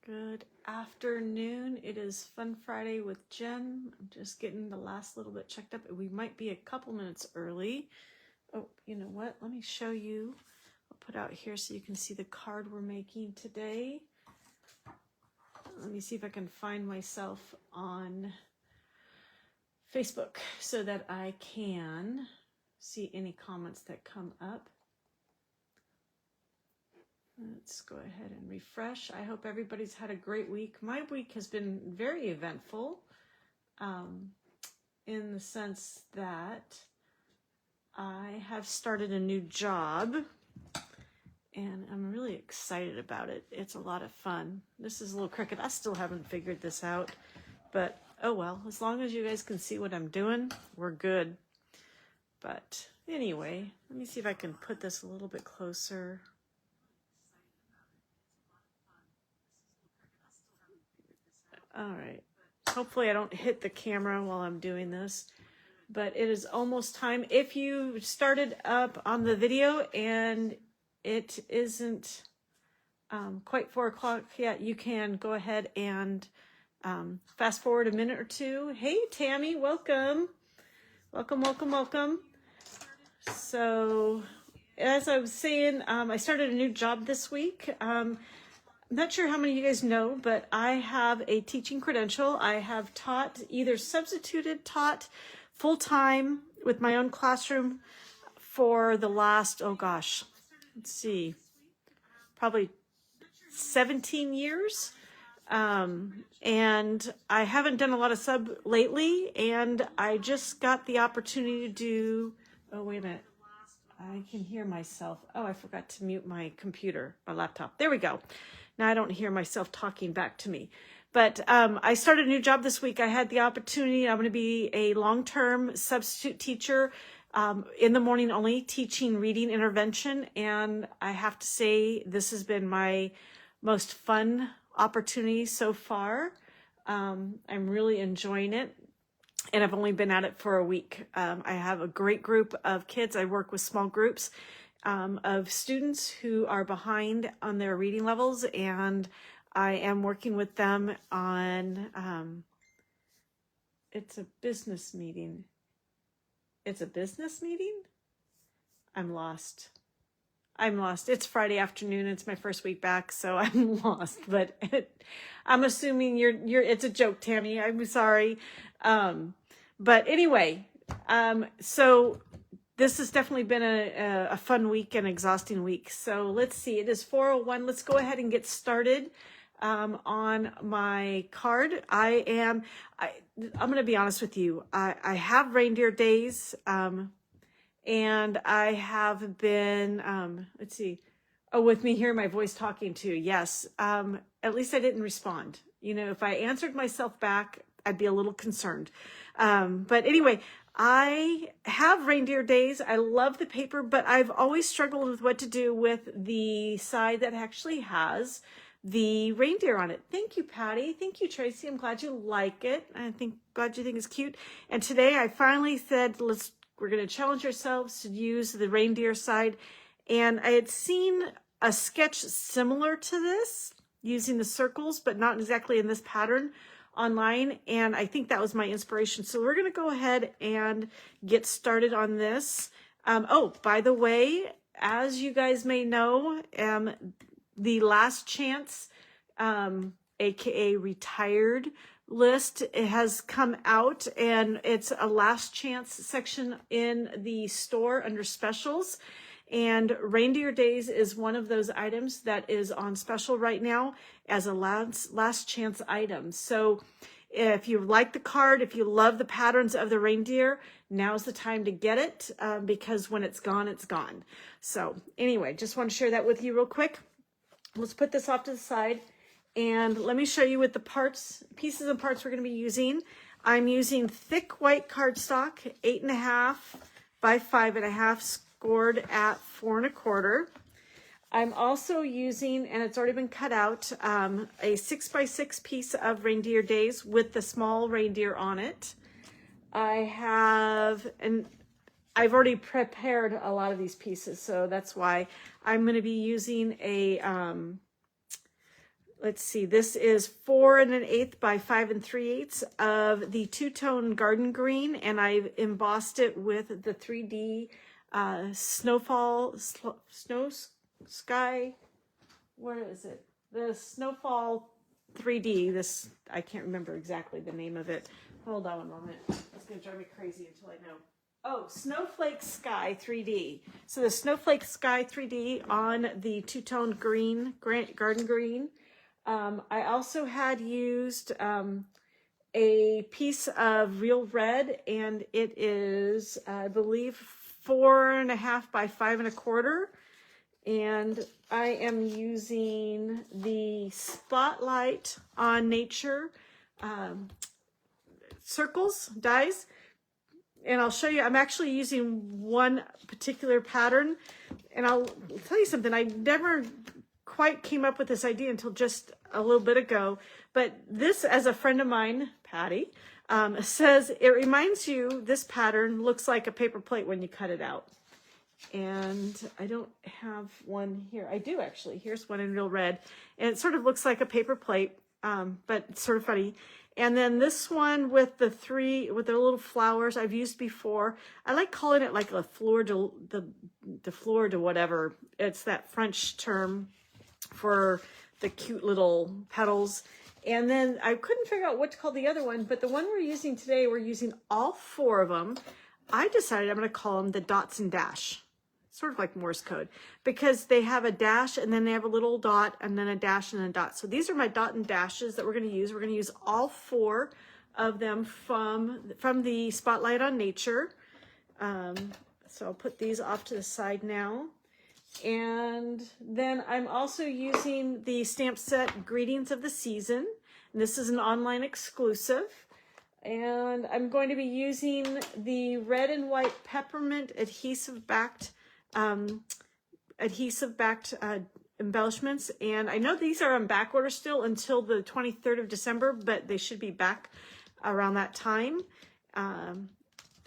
Good afternoon. It is Fun Friday with Jen. I'm just getting the last little bit checked up. We might be a couple minutes early. Oh, you know what? Let me show you. I'll put out here so you can see the card we're making today. Let me see if I can find myself on Facebook so that I can see any comments that come up. Let's go ahead and refresh. I hope everybody's had a great week. My week has been very eventful in the sense that I have started a new job and I'm really excited about it. It's a lot of fun. This is a little cricket. I still haven't figured this out, but oh well, as long as you guys can see what I'm doing, we're good. But anyway, let me see if I can put this a little bit closer. All right. Hopefully I don't hit the camera while I'm doing this, but it is almost time. If you started up on the video and it isn't quite 4 o'clock yet, you can go ahead and fast forward a minute or two. Hey, Tammy, welcome. Welcome, welcome, welcome. So as I was saying, I started a new job this week. I'm not sure how many of you guys know, but I have a teaching credential. I have taught, either substituted, taught full-time with my own classroom for the last, oh gosh, let's see, probably 17 years. And I haven't done a lot of sub lately, and I just got the opportunity to do, oh, wait a minute. I can hear myself. Oh, I forgot to mute my computer, my laptop. There we go. Now I don't hear myself talking back to me. But I started a new job this week. I had the opportunity. I'm going to be a long-term substitute teacher in the morning only, teaching reading intervention. And I have to say, this has been my most fun opportunity so far. I'm really enjoying it. And I've only been at it for a week. I have a great group of kids. I work with small groups of students who are behind on their reading levels, and I am working with them on, it's a business meeting. It's a business meeting? I'm lost. It's Friday afternoon. It's my first week back, so I'm lost. But I'm assuming it's a joke, Tammy. I'm sorry. But anyway, so this has definitely been a fun week, an exhausting week. So let's see. It is 4:01. Let's go ahead and get started on my card. I'm going to be honest with you. I have reindeer days. And I have been, let's see, oh, with me hearing my voice talking to, yes, at least I didn't respond. You know, if I answered myself back, I'd be a little concerned. But anyway, I have reindeer days. I love the paper, but I've always struggled with what to do with the side that actually has the reindeer on it. Thank you, Patty. Thank you, Tracy. I'm glad you like it. Glad you think it's cute. And today I finally said, we're going to challenge ourselves to use the reindeer side. And I had seen a sketch similar to this using the circles, but not exactly in this pattern online. And I think that was my inspiration. So we're going to go ahead and get started on this. Oh, by the way, as you guys may know, the last chance, aka retired list, it has come out, and it's a last chance section in the store under specials, and reindeer days is one of those items that is on special right now as a last chance item. So if you like the card, if you love the patterns of the reindeer, now's the time to get it, because when it's gone, it's gone. So anyway, just want to share that with you real quick. Let's put this off to the side. And let me show you what the pieces and parts we're going to be using. I'm using thick white cardstock, 8.5 by 5.5, scored at 4 1/4. I'm also using, and it's already been cut out, a 6 by 6 piece of reindeer days with the small reindeer on it. I've already prepared a lot of these pieces, so that's why I'm going to be using a let's see, this is 4 1/8 by 5 3/8 of the two-tone garden green, and I've embossed it with the 3D snow sky, what is it? The Snowfall 3D, this, I can't remember exactly the name of it. Hold on a moment. It's going to drive me crazy until I know. Oh, Snowflake Sky 3D. So the Snowflake Sky 3D on the two-tone green, garden green. I also had used a piece of real red, and it is, I believe, 4 1/2 by 5 1/4. And I am using the Spotlight on Nature circles, dies. And I'll show you, I'm actually using one particular pattern. And I'll tell you something, I never quite came up with this idea until just a little bit ago. But this, as a friend of mine, Patty, says, it reminds you, this pattern looks like a paper plate when you cut it out. And I don't have one here. I do actually. Here's one in real red. And it sort of looks like a paper plate, but it's sort of funny. And then this one with the little flowers I've used before. I like calling it like a fleur de whatever. It's that French term for the cute little petals. And then I couldn't figure out what to call the other one, but the one we're using today, we're using all 4 of them. I decided I'm going to call them the dots and dash. Sort of like Morse code, because they have a dash and then they have a little dot and then a dash and a dot. So these are my dot and dashes that we're going to use. We're going to use all 4 of them from the Spotlight on Nature. So I'll put these off to the side now. And then I'm also using the stamp set Greetings of the Season. And this is an online exclusive. And I'm going to be using the red and white peppermint adhesive backed embellishments. And I know these are on back order still until the 23rd of December, but they should be back around that time.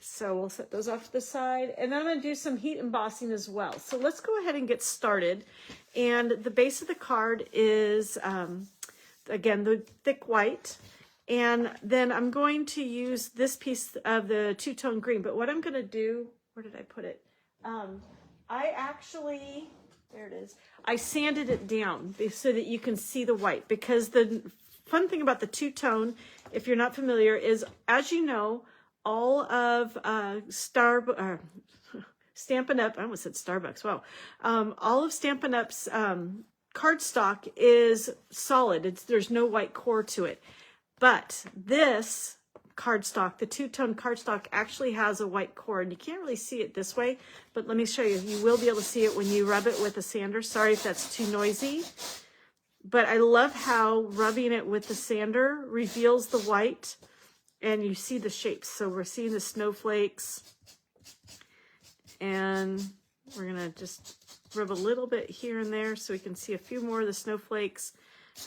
So we'll set those off to the side. And then I'm going to do some heat embossing as well. So let's go ahead and get started. And the base of the card is, again, the thick white. And then I'm going to use this piece of the two-tone green. But what I'm going to do, where did I put it? I actually, there it is. I sanded it down so that you can see the white. Because the fun thing about the two-tone, if you're not familiar, is, as you know, all of Stampin' Up, I almost said Starbucks, wow. All of Stampin' Up's cardstock is solid. There's no white core to it. But this cardstock, the two-tone cardstock, actually has a white core, and you can't really see it this way, but let me show you. You will be able to see it when you rub it with a sander. Sorry if that's too noisy, but I love how rubbing it with the sander reveals the white, and you see the shapes. So we're seeing the snowflakes, and we're gonna just rub a little bit here and there so we can see a few more of the snowflakes.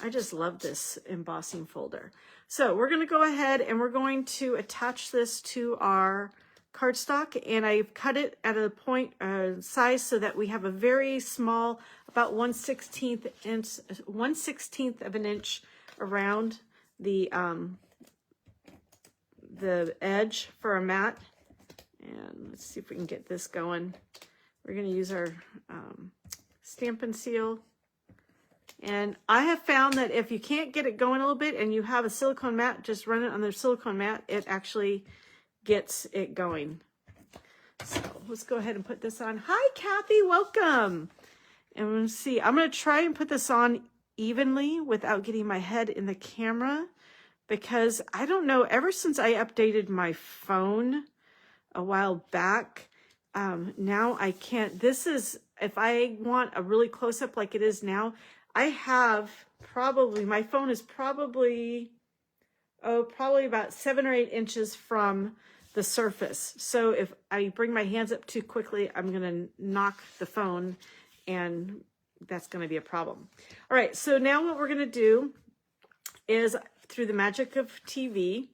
I just love this embossing folder. So we're going to go ahead and we're going to attach this to our cardstock, and I've cut it at a point size so that we have a very small, about 1/16 of an inch around the edge for a mat. And let's see if we can get this going. We're going to use our Stampin' Seal. And I have found that if you can't get it going a little bit and you have a silicone mat, just run it on the silicone mat. It actually gets it going. So let's go ahead and put this on. Hi, Kathy, welcome. And let's see, I'm going to try and put this on evenly without getting my head in the camera, because I don't know, ever since I updated my phone a while back, now I can't. This is, if I want a really close up like it is now, I have probably, my phone is probably about 7 or 8 inches from the surface. So if I bring my hands up too quickly, I'm going to knock the phone, and that's going to be a problem. All right, so now what we're going to do is, through the magic of TV,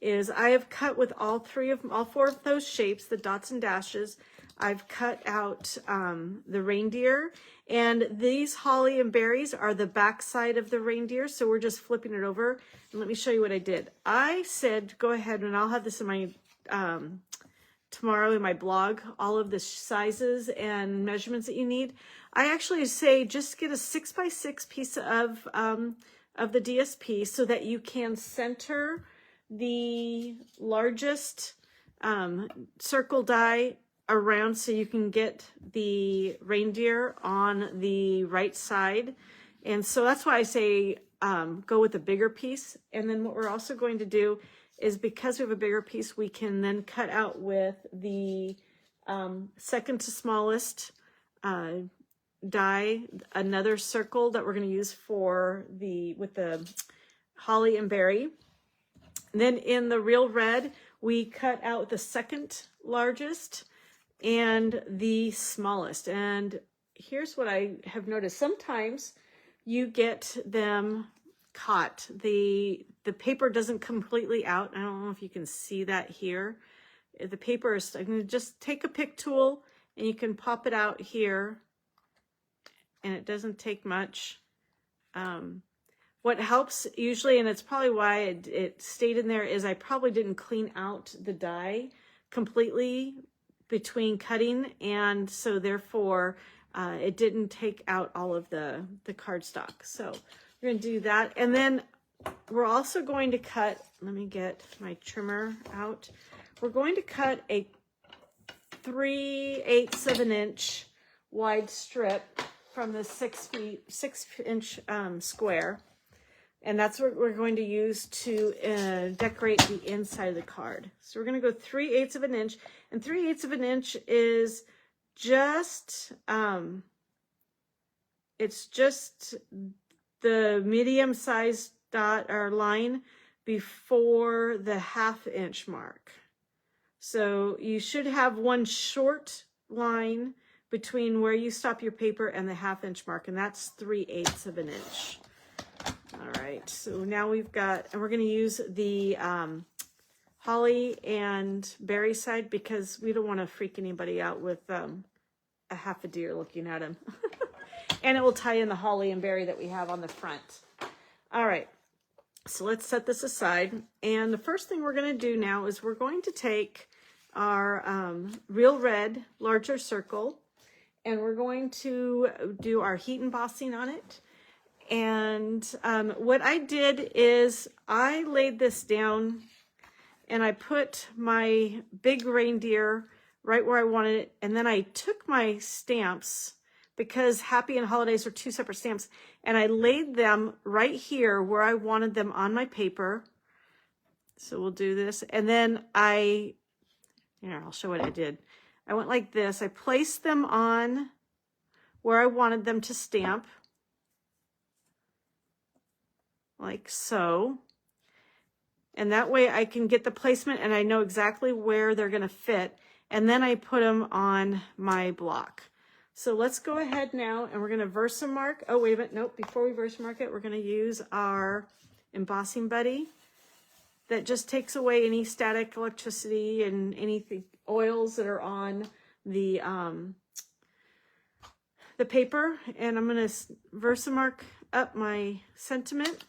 is I have cut with all 4 of those shapes, the dots and dashes. I've cut out the reindeer, and these holly and berries are the back side of the reindeer, so we're just flipping it over. And let me show you what I did. I said, go ahead, and I'll have this in my tomorrow in my blog, all of the sizes and measurements that you need. I actually say just get a 6x6 piece of the DSP so that you can center the largest circle die around, so you can get the reindeer on the right side. And so that's why I say go with a bigger piece. And then what we're also going to do is, because we have a bigger piece, we can then cut out with the second to smallest die another circle that we're going to use for with the holly and berry. Then in the real red, we cut out the second largest and the smallest. And here's what I have noticed. Sometimes you get them caught. The paper doesn't completely out. I don't know if you can see that here. The paper is, I'm going to just take a pick tool and you can pop it out here, and it doesn't take much. What helps usually, and it's probably why it stayed in there, is I probably didn't clean out the die completely between cutting, and so therefore it didn't take out all of the cardstock. So we're going to do that, and then we're also going to cut, let me get my trimmer out. We're going to cut a 3/8 of an inch wide strip from the 6-inch square. And that's what we're going to use to decorate the inside of the card. So we're going to go 3/8 of an inch, and 3/8 of an inch is just, it's just the medium-sized dot or line before the 1/2 inch mark. So you should have one short line between where you stop your paper and the 1/2 inch mark, and that's 3/8 of an inch. All right, so now we've got, and we're going to use the holly and berry side because we don't want to freak anybody out with a 1/2 deer looking at him. And it will tie in the holly and berry that we have on the front. All right, so let's set this aside. And the first thing we're going to do now is we're going to take our real red larger circle, and we're going to do our heat embossing on it. And what I did is I laid this down and I put my big reindeer right where I wanted it. And then I took my stamps, because Happy and Holidays are 2 separate stamps, and I laid them right here where I wanted them on my paper. So we'll do this. And then here, I'll show what I did. I went like this. I placed them on where I wanted them to stamp, like so. And that way I can get the placement and I know exactly where they're going to fit. And then I put them on my block. So let's go ahead now and we're going to Versamark. Oh, wait a minute. Nope. Before we Versamark it, we're going to use our embossing buddy that just takes away any static electricity and anything, oils that are on the paper. And I'm going to Versamark up my sentiment.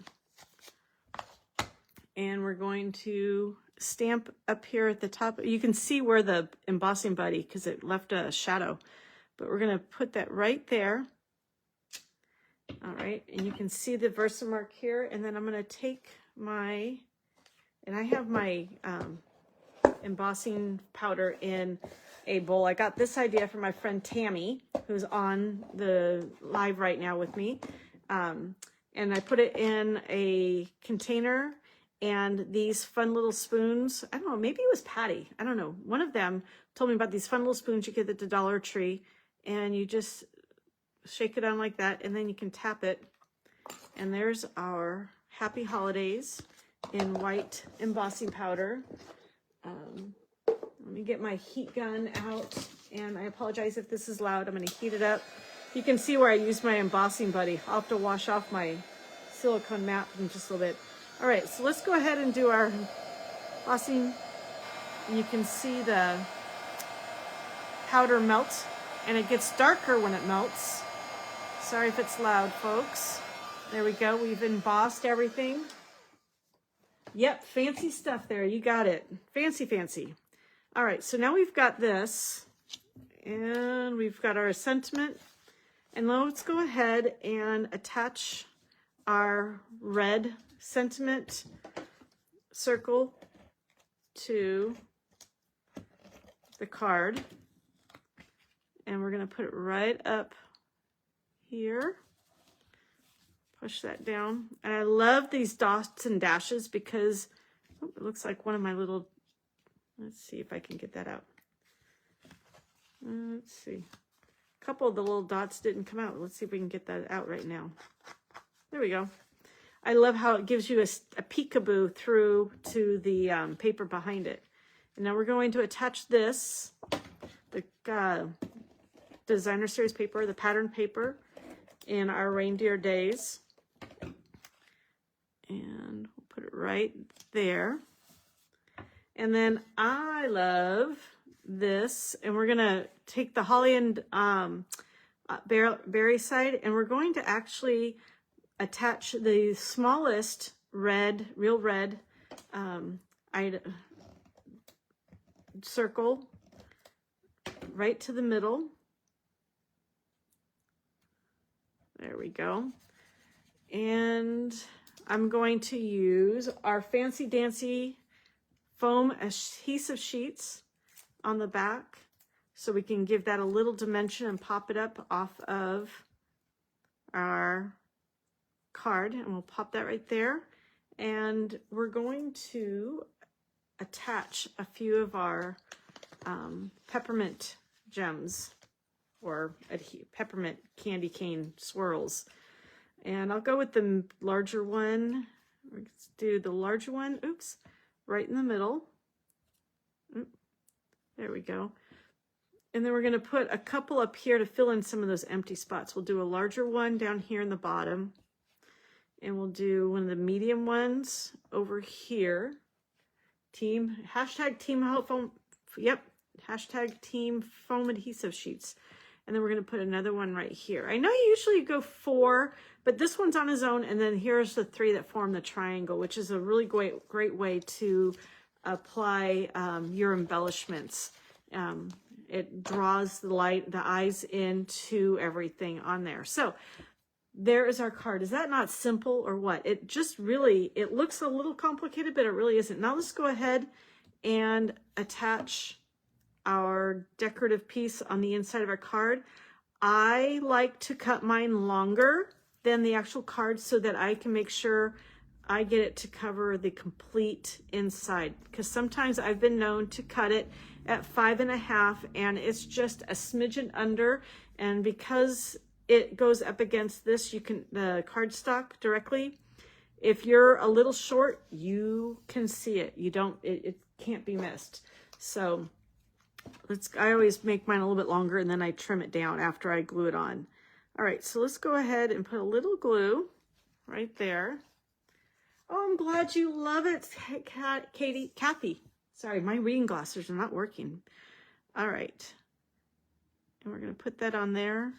And we're going to stamp up here at the top. You can see where the embossing buddy, because it left a shadow. But we're going to put that right there. All right, and you can see the Versamark here. And then I'm going to take my, and I have my embossing powder in a bowl. I got this idea from my friend Tammy, who's on the live right now with me. And I put it in a container. And these fun little spoons, I don't know, maybe it was Patty. I don't know. One of them told me about these fun little spoons you get at the Dollar Tree. And you just shake it on like that. And then you can tap it. And there's our Happy Holidays in white embossing powder. Let me get my heat gun out. And I apologize if this is loud. I'm going to heat it up. You can see where I used my embossing buddy. I'll have to wash off my silicone mat in just a little bit. All right, so let's go ahead and do our embossing. You can see the powder melt, and it gets darker when it melts. Sorry if it's loud, folks. There we go. We've embossed everything. Yep, fancy stuff there. You got it. Fancy, fancy. All right, so now we've got this, and we've got our sentiment. And let's go ahead and attach our red sentiment circle to the card. And we're going to put it right up here. Push that down. And I love these dots and dashes because it looks like one of my little, let's see if I can get that out. Let's see. A couple of the little dots didn't come out. Let's see if we can get that out right now. There we go. I love how it gives you a peekaboo through to the paper behind it. And now we're going to attach this, the designer series paper, the pattern paper, in our Reindeer Days. And we'll put it right there. And then I love this, and we're gonna take the holly and berry side, and we're going to actually attach the smallest red, real red circle right to the middle. There we go. And I'm going to use our fancy dancy foam adhesive sheets on the back so we can give that a little dimension and pop it up off of our card. And we'll pop that right there. And we're going to attach a few of our peppermint gems or peppermint candy cane swirls. And I'll go with the larger one. Let's do the larger one, oops, right in the middle. There we go. And then we're gonna put a couple up here to fill in some of those empty spots. We'll do a larger one down here in the bottom. And we'll do one of the medium ones over here. Hashtag team foam, yep, hashtag team foam adhesive sheets. And then we're gonna put another one right here. I know you usually go 4, but this one's on its own, and then here's the 3 that form the triangle, which is a really great way to apply your embellishments. It draws the eyes into everything on there. So there is our card. Is that not simple or what? It just really, it looks a little complicated, but it really isn't. Now let's go ahead and attach our decorative piece on the inside of our card. I like to cut mine longer than the actual card so that I can make sure I get it to cover the complete inside, because sometimes I've been known to cut it at 5.5 and it's just a smidgen under, and because it goes up against this, you can the cardstock directly. If you're a little short, you can see it. You don't, it can't be missed. So I always make mine a little bit longer and then I trim it down after I glue it on. All right, so let's go ahead and put a little glue right there. Oh, I'm glad you love it, Kathy. Sorry, my reading glasses are not working. All right, and we're gonna put that on there.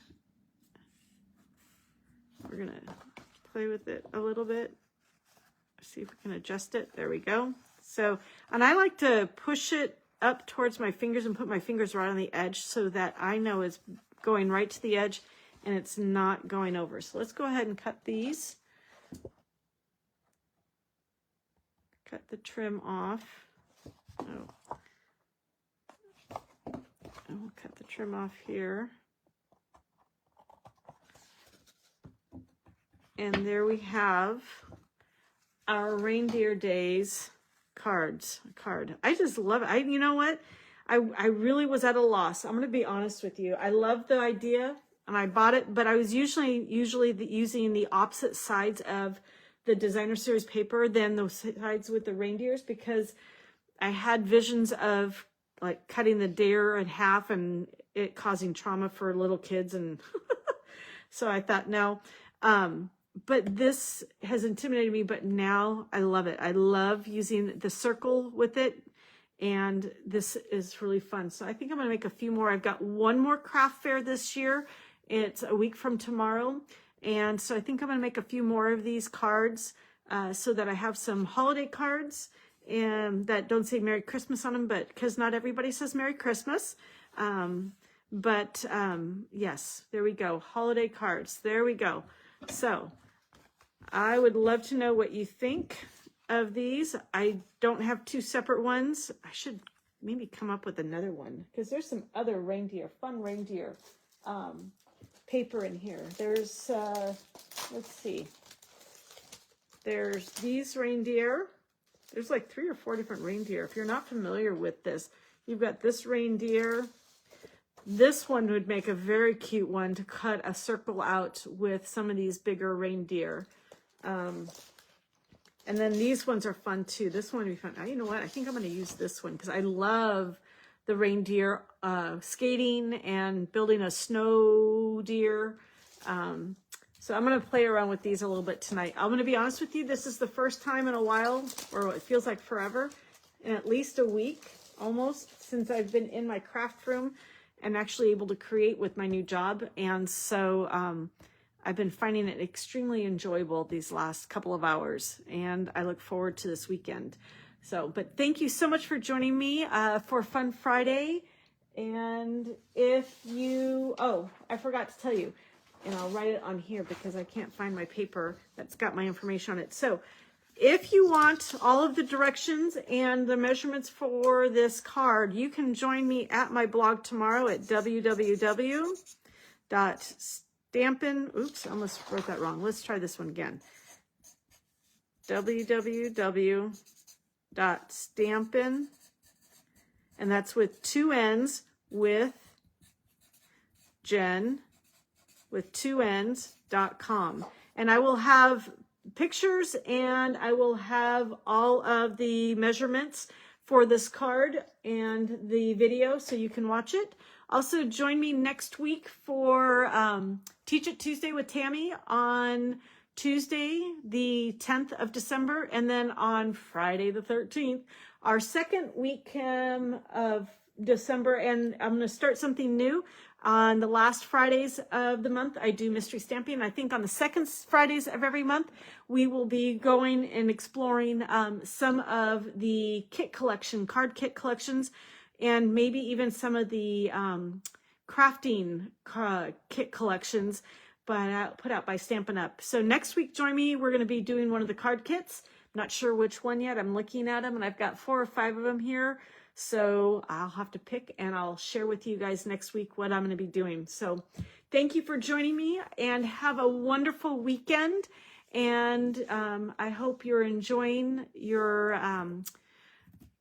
We're gonna play with it a little bit. See if we can adjust it. There we go. So, and I like to push it up towards my fingers and put my fingers right on the edge so that I know it's going right to the edge and it's not going over. So let's go ahead and cut these. Cut the trim off. Oh. And we'll cut the trim off here. And there we have our Reindeer Days card. I just love it. You know what? I really was at a loss. I'm going to be honest with you. I love the idea and I bought it, but I was usually using the opposite sides of the designer series paper than those sides with the reindeers, because I had visions of like cutting the deer in half and it causing trauma for little kids. And so I thought, no, but this has intimidated me, but now I love it. I love using the circle with it. And this is really fun. So I think I'm going to make a few more. I've got one more craft fair this year. It's a week from tomorrow. And so I think I'm going to make a few more of these cards so that I have some holiday cards and that don't say Merry Christmas on them, but because not everybody says Merry Christmas. Yes, there we go. Holiday cards. There we go. So I would love to know what you think of these. I don't have two separate ones. I should maybe come up with another one because there's some other reindeer, fun reindeer paper in here. There's, let's see. There's these reindeer. There's like 3 or 4 different reindeer. If you're not familiar with this, you've got this reindeer. This one would make a very cute one to cut a circle out with some of these bigger reindeer. And then these ones are fun too. This one would be fun. You know what? I think I'm going to use this one because I love the reindeer skating and building a snow deer. So I'm going to play around with these a little bit tonight. I'm going to be honest with you. This is the first time in a while, or it feels like forever, in at least a week almost, since I've been in my craft room and actually able to create with my new job. And so I've been finding it extremely enjoyable these last couple of hours, and I look forward to this weekend. So, but thank you so much for joining me for Fun Friday. And if you, oh, I forgot to tell you, and I'll write it on here because I can't find my paper that's got my information on it. So if you want all of the directions and the measurements for this card, you can join me at my blog tomorrow at www.stampin, oops, I almost wrote that wrong. Let's try this one again. www.stampin, and that's with 2 N's, with Jenn, with 2 N's.com. And I will have pictures and I will have all of the measurements for this card and the video so you can watch it. Also join me next week for Teach It Tuesday with Tammy on Tuesday, the 10th of December, and then on Friday the 13th, our second weekend of December. And I'm going to start something new. On the last Fridays of the month, I do mystery stamping. I think on the second Fridays of every month, we will be going and exploring some of the kit collection, card kit collections, and maybe even some of the crafting kit collections put out by Stampin' Up. So next week, join me. We're going to be doing one of the card kits. I'm not sure which one yet. I'm looking at them, and I've got 4 or 5 of them here. So I'll have to pick, and I'll share with you guys next week what I'm going to be doing. So thank you for joining me, and have a wonderful weekend. And I hope you're enjoying your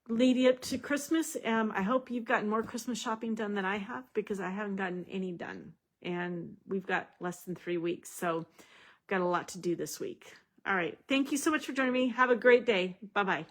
leading up to Christmas. I hope you've gotten more Christmas shopping done than I have, because I haven't gotten any done. And we've got less than 3 weeks. So I've got a lot to do this week. All right. Thank you so much for joining me. Have a great day. Bye-bye.